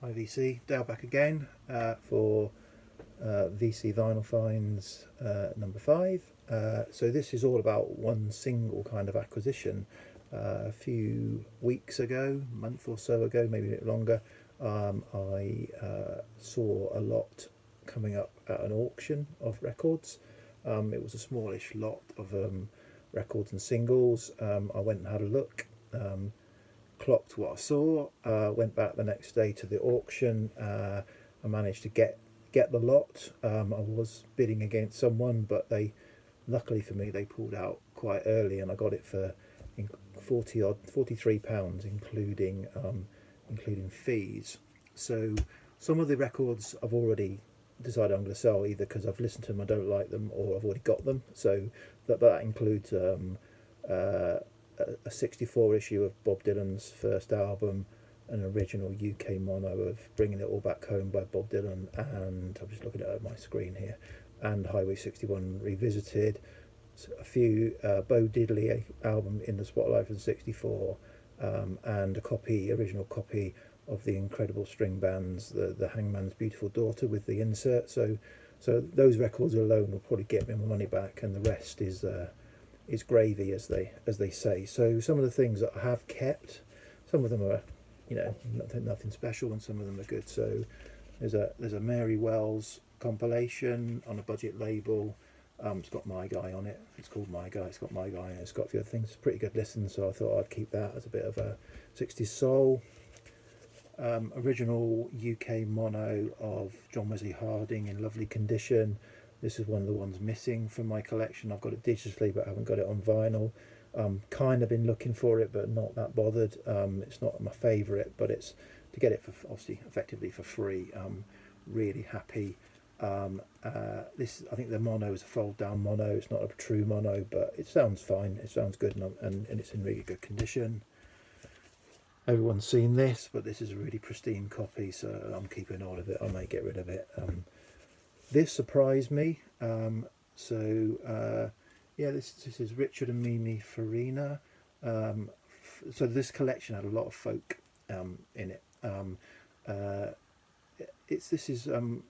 Hi VC, Dale back again for VC Vinyl Finds number 5. So this is all about one single kind of acquisition. A few weeks ago, month or so ago, maybe a bit longer, I saw a lot coming up at an auction of records. It was a smallish lot of records and singles. I went and had a look. Clocked what I saw. Went back the next day to the auction. I managed to get the lot. I was bidding against someone, but they, luckily for me, they pulled out quite early, and I got it for 43 pounds, including fees. So some of the records I've already decided I'm going to sell, either because I've listened to them, I don't like them, or I've already got them. So that includes uh, a 64 issue of Bob Dylan's first album, an original UK mono of Bringing It All Back Home by Bob Dylan, and I'm just looking at my screen here, and Highway 61 Revisited, a few Bo Diddley album in the Spotlight from '64, and original copy of the incredible string bands, the Hangman's Beautiful Daughter with the insert. So those records alone will probably get me my money back, and the rest is gravy, as they say. So some of the things that I have kept, some of them are, nothing special, and some of them are good. So there's a Mary Wells compilation on a budget label. It's got My Guy on it. It's called My Guy. It's got My Guy, and it's got a few other things. It's a pretty good listen, so I thought I'd keep that as a bit of a 60s soul. Original UK mono of John Wesley Harding in lovely condition. This is one of the ones missing from my collection. I've got it digitally, but I haven't got it on vinyl. Kind of been looking for it, but not that bothered. It's not my favourite, but it's to get it for, obviously, effectively for free. Really happy. This, I think the mono is a fold down mono. It's not a true mono, but it sounds fine. It sounds good, and it's in really good condition. Everyone's seen this, but this is a really pristine copy, so I'm keeping all of it. I may get rid of it. This surprised me. Yeah, this is Richard and Mimi Farina. So this collection had a lot of folk in it. This is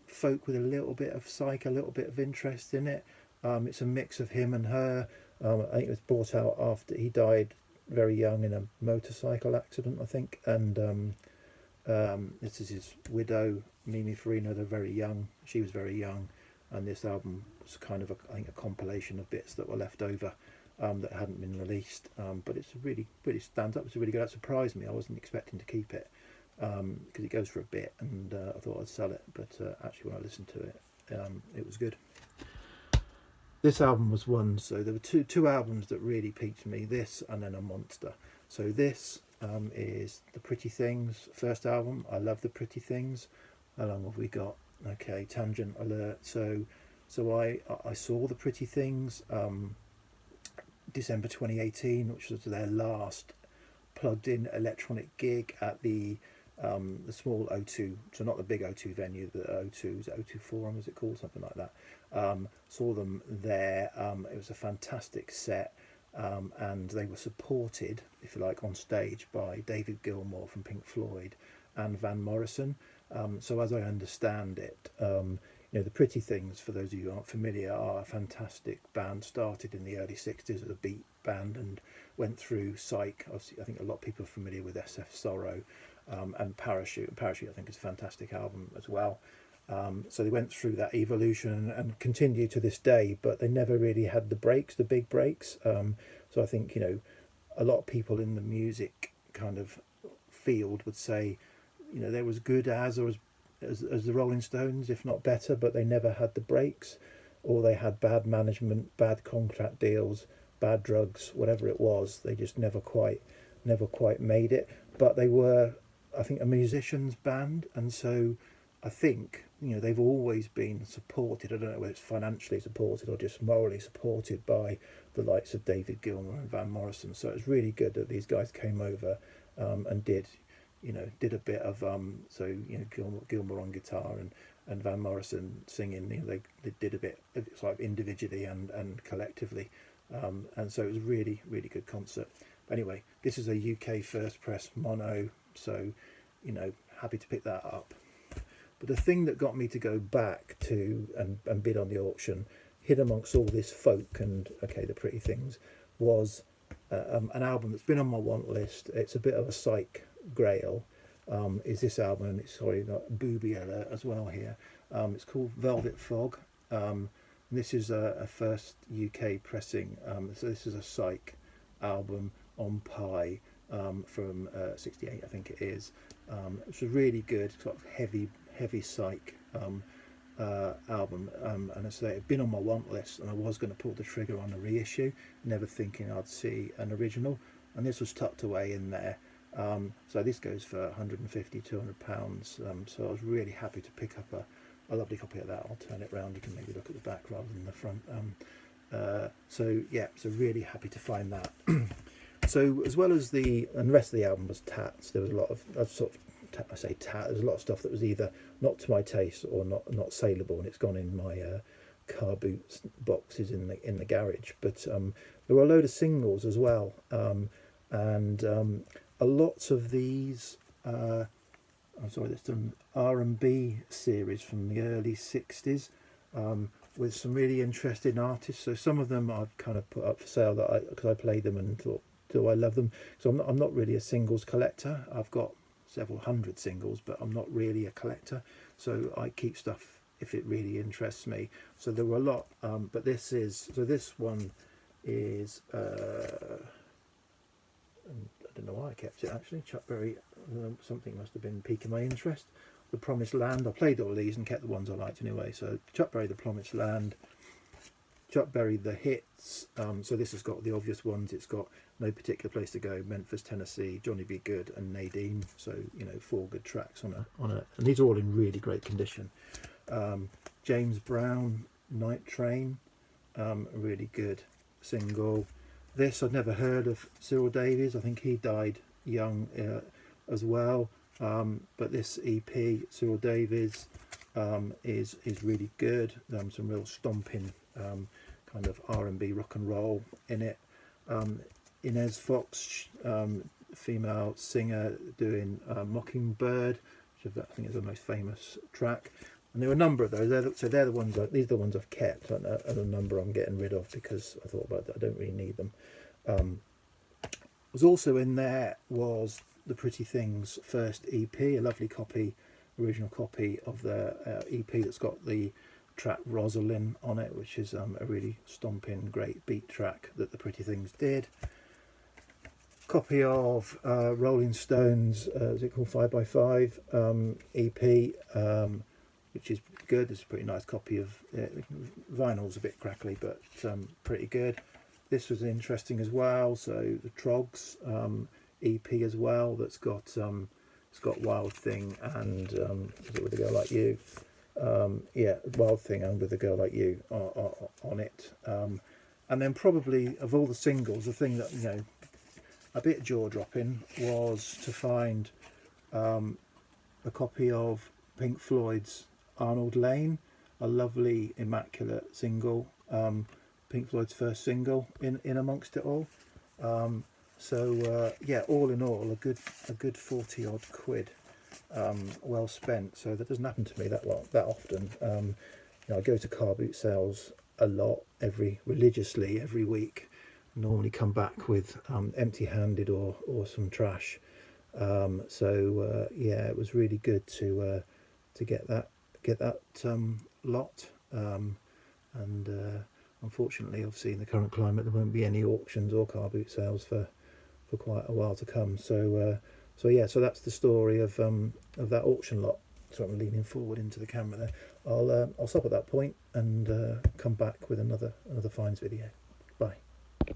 folk with a little bit of psych, a little bit of interest in it. It's a mix of him and her. I think it was brought out after he died very young in a motorcycle accident, I think. And this is his widow, Mimi Farina. They're very young. She was very young, and this album was kind of I think a compilation of bits that were left over that hadn't been released. But it's really stands up. It's really good. That surprised me. I wasn't expecting to keep it because it goes for a bit, and I thought I'd sell it. But actually, when I listened to it, it was good. This album was one. So there were two albums that really piqued me. This and then A Monster. So this is The Pretty Things first album. I love The Pretty Things. How long have we got? Okay, tangent alert. So I saw The Pretty Things December 2018, which was their last plugged in electronic gig at the small O2, so not the big O2 venue, the O2, is it O2 Forum, is it called, something like that. Saw them there. It was a fantastic set, and they were supported, if you like, on stage by David Gilmour from Pink Floyd and Van Morrison. So as I understand it, the Pretty Things, for those of you who aren't familiar, are a fantastic band. Started in the early 60s as a beat band and went through Psych. Obviously, I think a lot of people are familiar with SF Sorrow, and Parachute. Parachute, I think, is a fantastic album as well. So they went through that evolution and continue to this day, but they never really had the big breaks. So I think, a lot of people in the music kind of field would say, they're as good as or as the Rolling Stones, if not better, but they never had the breaks, or they had bad management, bad contract deals, bad drugs, whatever it was. They just never quite made it. But they were, I think, a musician's band, and so I think they've always been supported. I don't know whether it's financially supported or just morally supported by the likes of David Gilmour and Van Morrison. So it's really good that these guys came over and did a bit of Gilmour on guitar and Van Morrison singing. They did a bit. It's like individually and collectively, and so it was a really really good concert. But anyway, this is a UK first press mono, so happy to pick that up. But the thing that got me to go back to and bid on the auction, hid amongst all this folk and the pretty things, was an album that's been on my want list. It's a bit of a psych grail. Is this album, and it's got Booby alert as well here. It's called Velvet Fog. This is a first UK pressing. So this is a psych album on Pi from '68, I think it is. It's a really good sort of heavy psych album, and I say it'd been on my want list, and I was going to pull the trigger on a reissue, never thinking I'd see an original, and this was tucked away in there. So this goes for 150, 200 pounds. So I was really happy to pick up a lovely copy of that. I'll turn it round, you can maybe look at the back rather than the front. So really happy to find that. So as well as the rest of the album was tats, there was a lot of there's a lot of stuff that was either not to my taste or not saleable, and it's gone in my car boot boxes in the garage. But there were a load of singles as well, and a lot of these there's done R&B series from the early 60s with some really interesting artists. So some of them I've kind of put up for sale because I played them and thought, do I love them? So I'm not really a singles collector. I've got several hundred singles, but I'm not really a collector. So I keep stuff if it really interests me. So there were a lot, but this one is I don't know why I kept it actually. Chuck Berry, something must have been piquing my interest. The Promised Land. I played all these and kept the ones I liked anyway. So Chuck Berry, The Promised Land. Chuck Berry, The Hits. So this has got the obvious ones. It's got No Particular Place to Go, Memphis, Tennessee, Johnny B. Good, and Nadine. So 4 good tracks on a, and these are all in really great condition. James Brown, Night Train, a really good single. This I'd never heard of Cyril Davies. I think he died young as well. But this EP, Cyril Davies, is really good. Some real stomping kind of R&B rock and roll in it. Inez Fox, female singer, doing Mockingbird, which I think is the most famous track. And there were a number of those. They're the ones. These are the ones I've kept, and a number I'm getting rid of because I thought about that. I don't really need them. Was also in there was the Pretty Things first EP, a lovely copy, original copy of the EP that's got the track Rosalind on it, which is a really stomping, great beat track that the Pretty Things did. Copy of Rolling Stones, is it called 5x5 EP, which is good. It's a pretty nice copy of vinyl's a bit crackly, but pretty good. This was interesting as well. So the Trogs EP as well. That's got it's got Wild Thing and is it With a Girl Like You? Wild Thing and With a Girl Like You on it. And then probably of all the singles, the thing that a bit jaw dropping was to find a copy of Pink Floyd's Arnold Lane, a lovely immaculate single. Pink Floyd's first single in amongst it all. All in all, a good 40 odd quid, well spent. So that doesn't happen to me that often. I go to car boot sales a lot, religiously every week. Normally come back with empty-handed or some trash. It was really good to get that lot. Unfortunately, obviously, in the current climate, there won't be any auctions or car boot sales for quite a while to come. So that's the story of that auction lot. So I'm leaning forward into the camera there. I'll stop at that point and come back with another finds video.